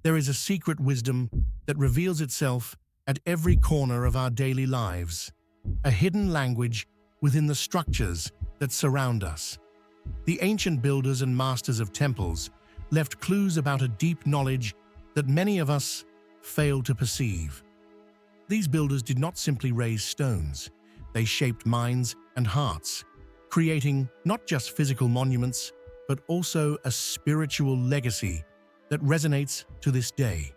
There is a secret wisdom that reveals itself at every corner of our daily lives, a hidden language within the structures that surround us. The ancient builders and masters of temples left clues about a deep knowledge that many of us fail to perceive. These builders did not simply raise stones, they shaped minds and hearts, creating not just physical monuments, but also a spiritual legacy that resonates to this day.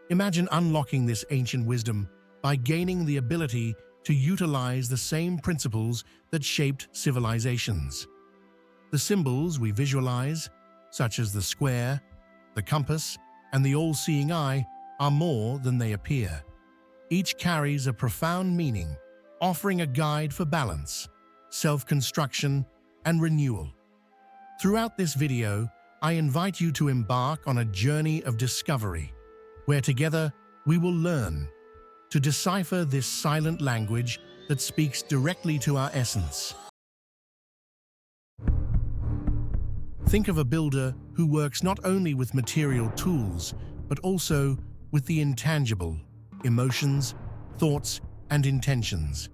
Imagine unlocking this ancient wisdom by gaining the ability to utilize the same principles that shaped civilizations. The symbols we visualize, such as the square, the compass, and the all-seeing eye, are more than they appear. Each carries a profound meaning, offering a guide for balance, self-construction, and renewal. Throughout this video, I invite you to embark on a journey of discovery, where together we will learn to decipher this silent language that speaks directly to our essence. Think of a builder who works not only with material tools, but also with the intangible, emotions, thoughts, and intentions.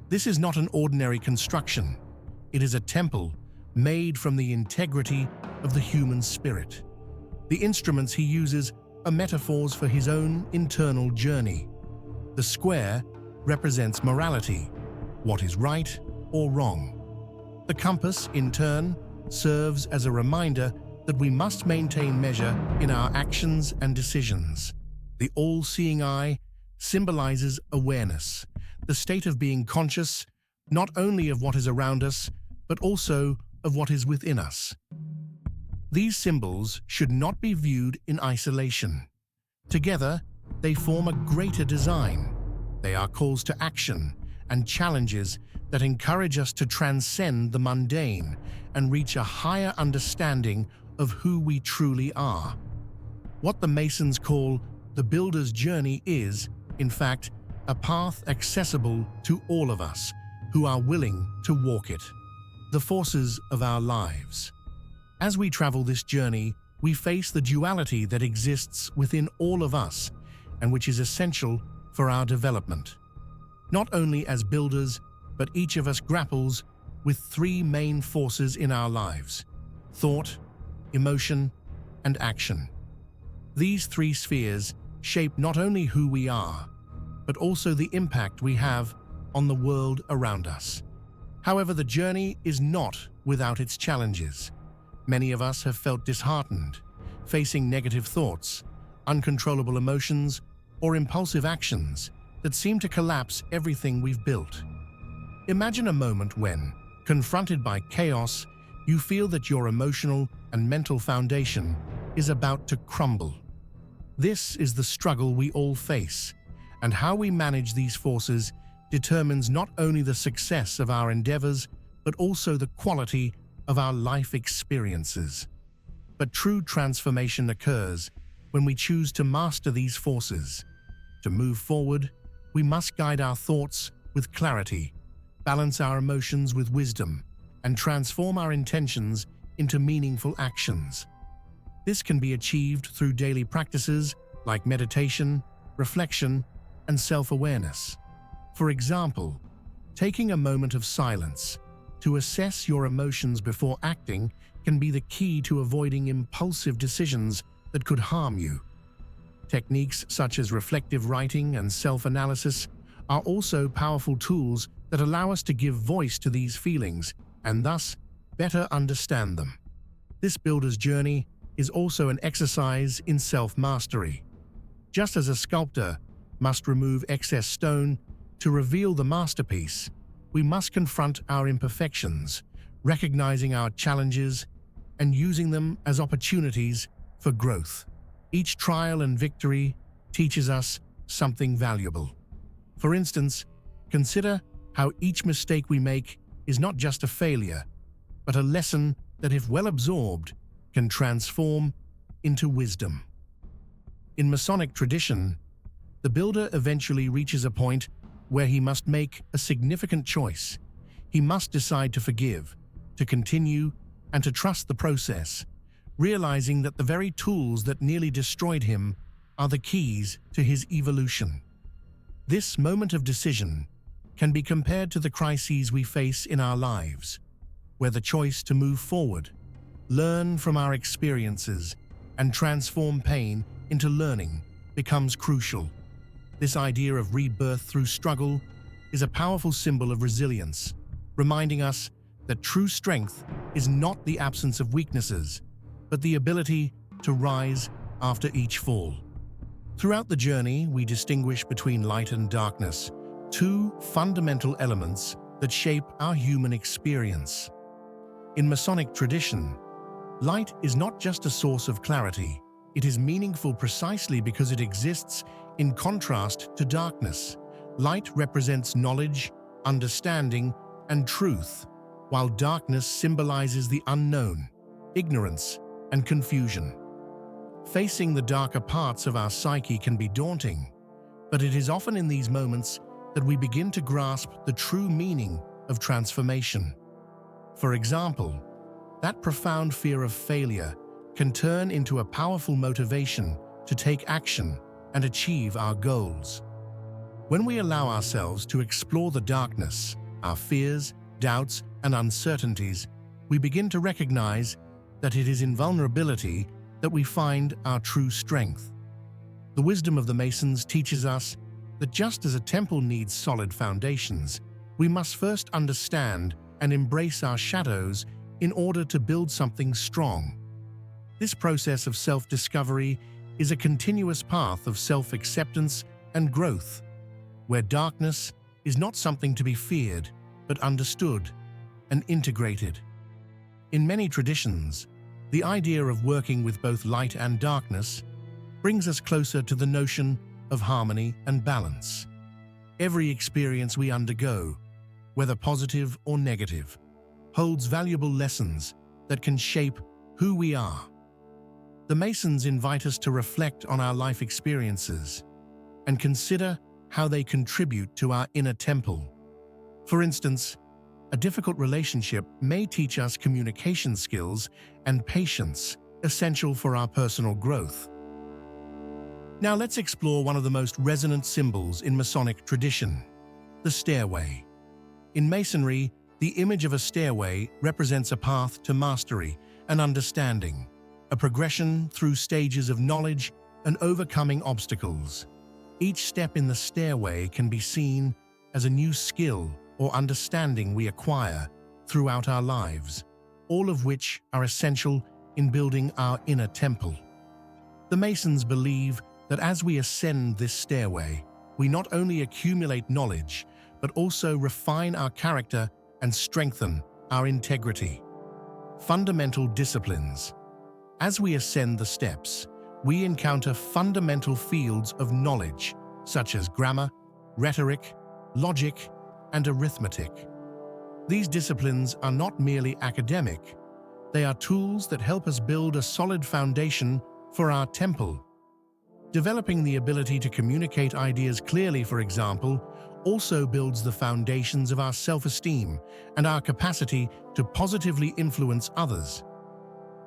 This is not an ordinary construction. It is a temple made from the integrity of the human spirit. The instruments he uses are metaphors for his own internal journey. The square represents morality, what is right or wrong. The compass, in turn, serves as a reminder that we must maintain measure in our actions and decisions. The all-seeing eye symbolizes awareness, the state of being conscious not only of what is around us, but also of what is within us. These symbols should not be viewed in isolation. Together, they form a greater design. They are calls to action and challenges that encourage us to transcend the mundane and reach a higher understanding of who we truly are. What the Masons call the builder's journey is, in fact, a path accessible to all of us who are willing to walk it. The forces of our lives. As we travel this journey, we face the duality that exists within all of us and which is essential for our development. Not only as builders, but each of us grapples with three main forces in our lives: thought, emotion, and action. These three spheres shape not only who we are, but also the impact we have on the world around us. However, the journey is not without its challenges. Many of us have felt disheartened, facing negative thoughts, uncontrollable emotions, or impulsive actions that seem to collapse everything we've built. Imagine a moment when, confronted by chaos, you feel that your emotional and mental foundation is about to crumble. This is the struggle we all face, and how we manage these forces determines not only the success of our endeavors, but also the quality of our life experiences. But true transformation occurs when we choose to master these forces. To move forward, we must guide our thoughts with clarity, balance our emotions with wisdom, and transform our intentions into meaningful actions. This can be achieved through daily practices like meditation, reflection, and self-awareness. For example, taking a moment of silence to assess your emotions before acting can be the key to avoiding impulsive decisions that could harm you. Techniques such as reflective writing and self-analysis are also powerful tools that allow us to give voice to these feelings and thus better understand them. This builder's journey is also an exercise in self-mastery. Just as a sculptor must remove excess stone to reveal the masterpiece, we must confront our imperfections, recognizing our challenges and using them as opportunities for growth. Each trial and victory teaches us something valuable. For instance, consider how each mistake we make is not just a failure, but a lesson that, if well absorbed, can transform into wisdom. In Masonic tradition, the builder eventually reaches a point where he must make a significant choice. He must decide to forgive, to continue, and to trust the process, realizing that the very tools that nearly destroyed him are the keys to his evolution. This moment of decision can be compared to the crises we face in our lives, where the choice to move forward, learn from our experiences, and transform pain into learning becomes crucial. This idea of rebirth through struggle is a powerful symbol of resilience, reminding us that true strength is not the absence of weaknesses, but the ability to rise after each fall. Throughout the journey, we distinguish between light and darkness, two fundamental elements that shape our human experience. In Masonic tradition, light is not just a source of clarity, it is meaningful precisely because it exists in contrast to darkness. Light represents knowledge, understanding, and truth, while darkness symbolizes the unknown, ignorance, and confusion. Facing the darker parts of our psyche can be daunting, but it is often in these moments that we begin to grasp the true meaning of transformation. For example, that profound fear of failure can turn into a powerful motivation to take action and achieve our goals. When we allow ourselves to explore the darkness, our fears, doubts, and uncertainties, we begin to recognize that it is in vulnerability that we find our true strength. The wisdom of the Masons teaches us that just as a temple needs solid foundations, we must first understand and embrace our shadows in order to build something strong. This process of self-discovery is a continuous path of self-acceptance and growth, where darkness is not something to be feared, but understood and integrated. In many traditions, the idea of working with both light and darkness brings us closer to the notion of harmony and balance. Every experience we undergo, whether positive or negative, holds valuable lessons that can shape who we are. The Masons invite us to reflect on our life experiences and consider how they contribute to our inner temple. For instance, a difficult relationship may teach us communication skills and patience, essential for our personal growth. Now let's explore one of the most resonant symbols in Masonic tradition, the stairway. In Masonry, the image of a stairway represents a path to mastery and understanding, a progression through stages of knowledge and overcoming obstacles. Each step in the stairway can be seen as a new skill or understanding we acquire throughout our lives, all of which are essential in building our inner temple. The Masons believe that as we ascend this stairway, we not only accumulate knowledge, but also refine our character and strengthen our integrity. Fundamental disciplines. As we ascend the steps, we encounter fundamental fields of knowledge, such as grammar, rhetoric, logic, and arithmetic. These disciplines are not merely academic, they are tools that help us build a solid foundation for our temple. Developing the ability to communicate ideas clearly, for example, also builds the foundations of our self-esteem and our capacity to positively influence others.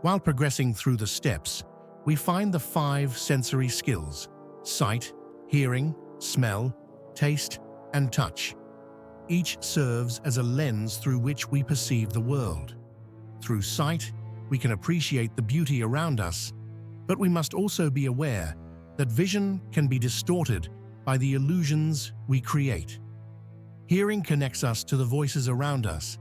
While progressing through the steps, we find the 5 sensory skills: sight, hearing, smell, taste, and touch. Each serves as a lens through which we perceive the world. Through sight, we can appreciate the beauty around us, but we must also be aware that vision can be distorted by the illusions we create. Hearing connects us to the voices around us,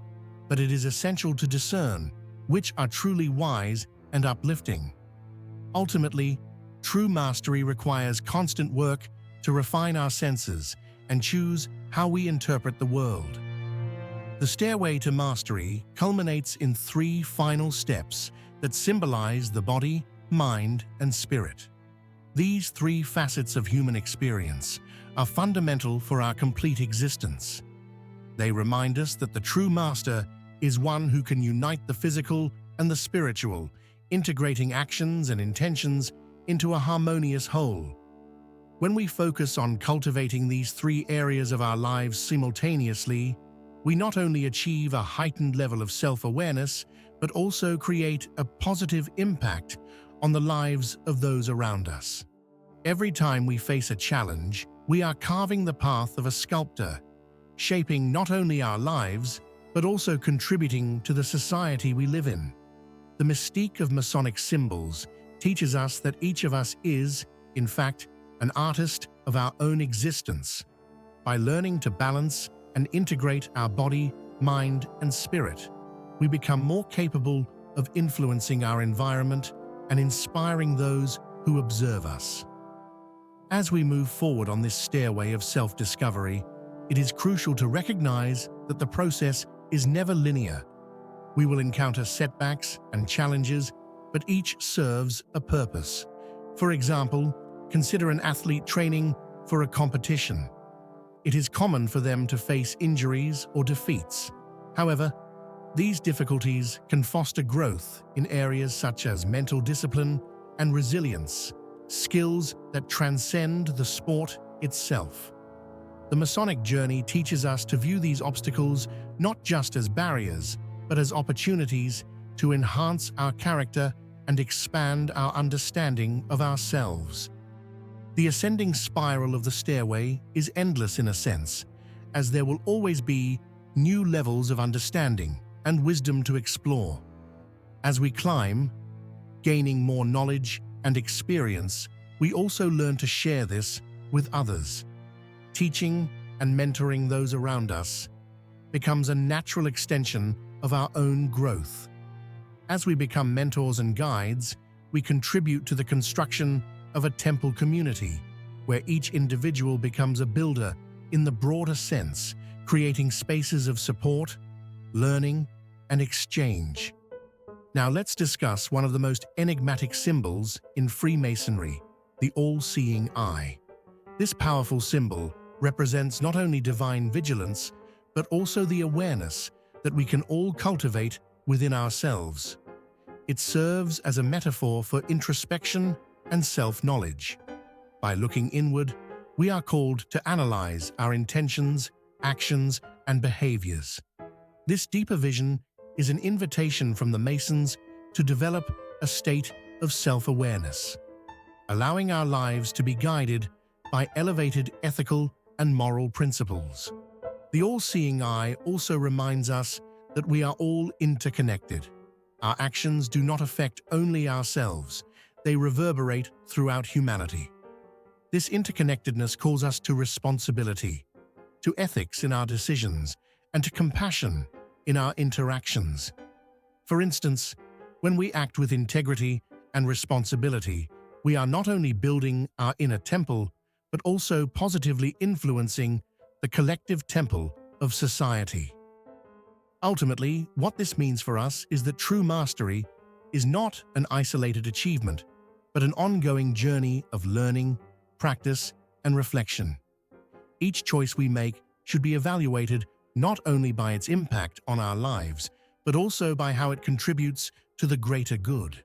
but it is essential to discern which are truly wise and uplifting. Ultimately, true mastery requires constant work to refine our senses and choose how we interpret the world. The stairway to mastery culminates in 3 final steps that symbolize the body, mind, and spirit. These 3 facets of human experience are fundamental for our complete existence. They remind us that the true master is one who can unite the physical and the spiritual, integrating actions and intentions into a harmonious whole. When we focus on cultivating these 3 areas of our lives simultaneously, we not only achieve a heightened level of self-awareness, but also create a positive impact on the lives of those around us. Every time we face a challenge, we are carving the path of a sculptor, shaping not only our lives, but also contributing to the society we live in. The mystique of Masonic symbols teaches us that each of us is, in fact, an artist of our own existence. By learning to balance and integrate our body, mind, and spirit, we become more capable of influencing our environment and inspiring those who observe us. As we move forward on this stairway of self-discovery, it is crucial to recognize that the process is never linear. We will encounter setbacks and challenges, but each serves a purpose. For example, consider an athlete training for a competition. It is common for them to face injuries or defeats. However, these difficulties can foster growth in areas such as mental discipline and resilience, skills that transcend the sport itself. The Masonic journey teaches us to view these obstacles not just as barriers, but as opportunities to enhance our character and expand our understanding of ourselves. The ascending spiral of the stairway is endless in a sense, as there will always be new levels of understanding and wisdom to explore. As we climb, gaining more knowledge and experience, we also learn to share this with others. Teaching and mentoring those around us becomes a natural extension of our own growth. As we become mentors and guides, we contribute to the construction of a temple community, where each individual becomes a builder in the broader sense, creating spaces of support, learning, and exchange. Now let's discuss one of the most enigmatic symbols in Freemasonry, the Allseeing Eye. This powerful symbol represents not only divine vigilance, but also the awareness that we can all cultivate within ourselves. It serves as a metaphor for introspection and self-knowledge. By looking inward, we are called to analyze our intentions, actions, and behaviors. This deeper vision is an invitation from the Masons to develop a state of self-awareness, allowing our lives to be guided by elevated ethical and moral principles. The All-Seeing Eye also reminds us that we are all interconnected. Our actions do not affect only ourselves, they reverberate throughout humanity. This interconnectedness calls us to responsibility, to ethics in our decisions, and to compassion in our interactions. For instance, when we act with integrity and responsibility, we are not only building our inner temple, but also positively influencing the collective temple of society. Ultimately, what this means for us is that true mastery is not an isolated achievement, but an ongoing journey of learning, practice, and reflection. Each choice we make should be evaluated not only by its impact on our lives, but also by how it contributes to the greater good.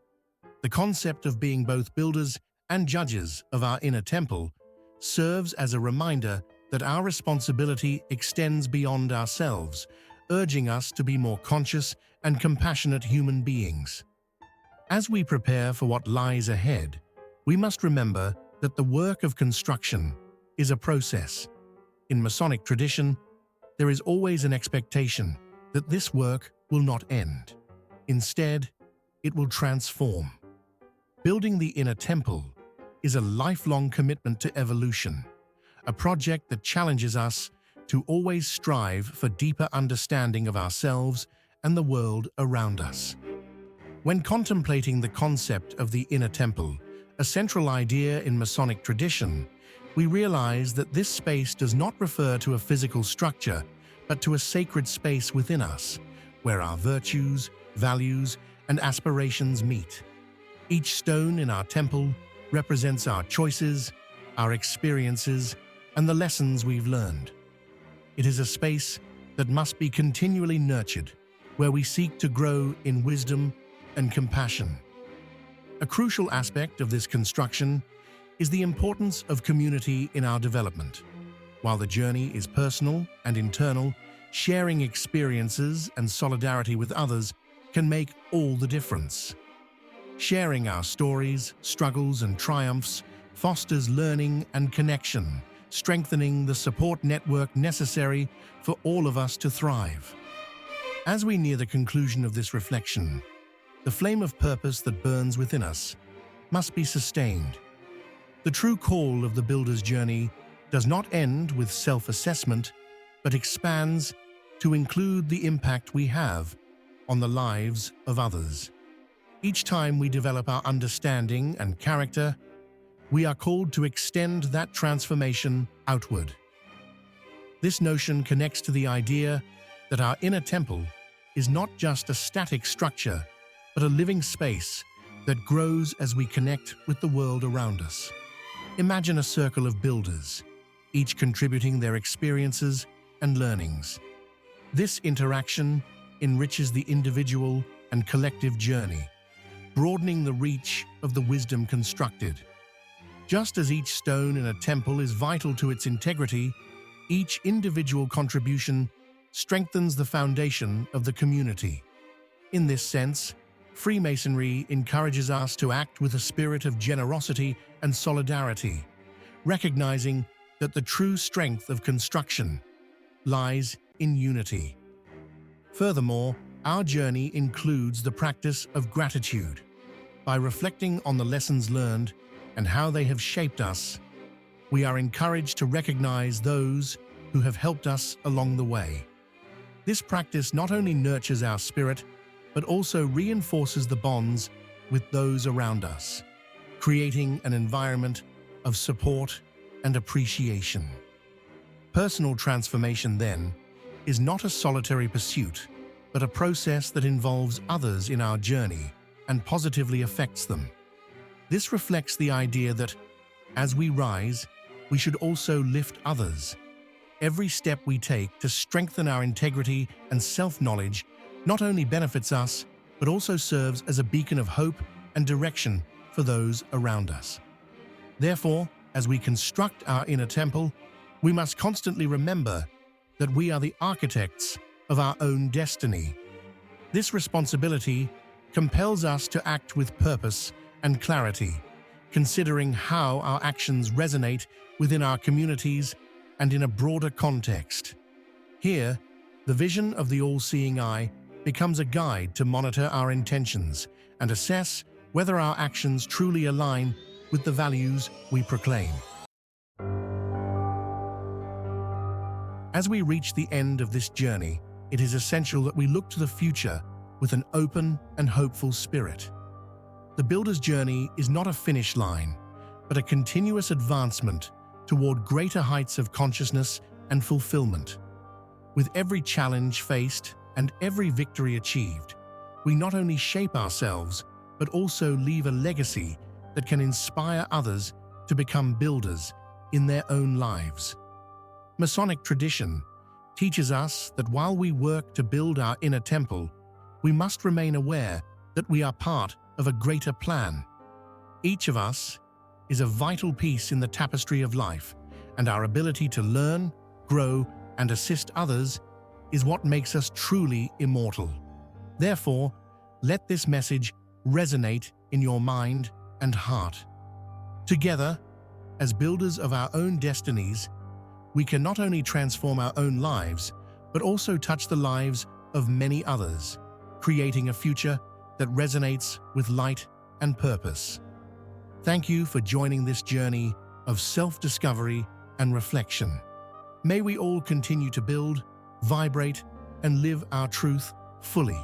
The concept of being both builders and judges of our inner temple serves as a reminder that our responsibility extends beyond ourselves, urging us to be more conscious and compassionate human beings. As we prepare for what lies ahead, we must remember that the work of construction is a process. In Masonic tradition, there is always an expectation that this work will not end. Instead, it will transform. Building the inner temple is a lifelong commitment to evolution, a project that challenges us to always strive for deeper understanding of ourselves and the world around us. When contemplating the concept of the inner temple, a central idea in Masonic tradition, we realize that this space does not refer to a physical structure, but to a sacred space within us, where our virtues, values, and aspirations meet. Each stone in our temple represents our choices, our experiences, and the lessons we've learned. It is a space that must be continually nurtured, where we seek to grow in wisdom and compassion. A crucial aspect of this construction is the importance of community in our development. While the journey is personal and internal, sharing experiences and solidarity with others can make all the difference. Sharing our stories, struggles, and triumphs fosters learning and connection, strengthening the support network necessary for all of us to thrive. As we near the conclusion of this reflection, the flame of purpose that burns within us must be sustained. The true call of the builder's journey does not end with self-assessment, but expands to include the impact we have on the lives of others. Each time we develop our understanding and character, we are called to extend that transformation outward. This notion connects to the idea that our inner temple is not just a static structure, but a living space that grows as we connect with the world around us. Imagine a circle of builders, each contributing their experiences and learnings. This interaction enriches the individual and collective journey, broadening the reach of the wisdom constructed. Just as each stone in a temple is vital to its integrity, each individual contribution strengthens the foundation of the community. In this sense, Freemasonry encourages us to act with a spirit of generosity and solidarity, recognizing that the true strength of construction lies in unity. Furthermore, our journey includes the practice of gratitude. By reflecting on the lessons learned and how they have shaped us, we are encouraged to recognize those who have helped us along the way. This practice not only nurtures our spirit, but also reinforces the bonds with those around us, creating an environment of support and appreciation. Personal transformation, then, is not a solitary pursuit, but a process that involves others in our journey and positively affects them. This reflects the idea that, as we rise, we should also lift others. Every step we take to strengthen our integrity and self-knowledge not only benefits us, but also serves as a beacon of hope and direction for those around us. Therefore, as we construct our inner temple, we must constantly remember that we are the architects of our own destiny. This responsibility compels us to act with purpose and clarity, considering how our actions resonate within our communities and in a broader context. Here, the vision of the Allseeing Eye becomes a guide to monitor our intentions and assess whether our actions truly align with the values we proclaim. As we reach the end of this journey, it is essential that we look to the future with an open and hopeful spirit. The builder's journey is not a finish line, but a continuous advancement toward greater heights of consciousness and fulfillment. With every challenge faced and every victory achieved, we not only shape ourselves, but also leave a legacy that can inspire others to become builders in their own lives. Masonic tradition teaches us that while we work to build our inner temple, we must remain aware that we are part of a greater plan. Each of us is a vital piece in the tapestry of life, and our ability to learn, grow, and assist others is what makes us truly immortal. Therefore, let this message resonate in your mind and heart. Together, as builders of our own destinies, we can not only transform our own lives, but also touch the lives of many others, creating a future that resonates with light and purpose. Thank you for joining this journey of self-discovery and reflection. May we all continue to build, vibrate, and live our truth fully.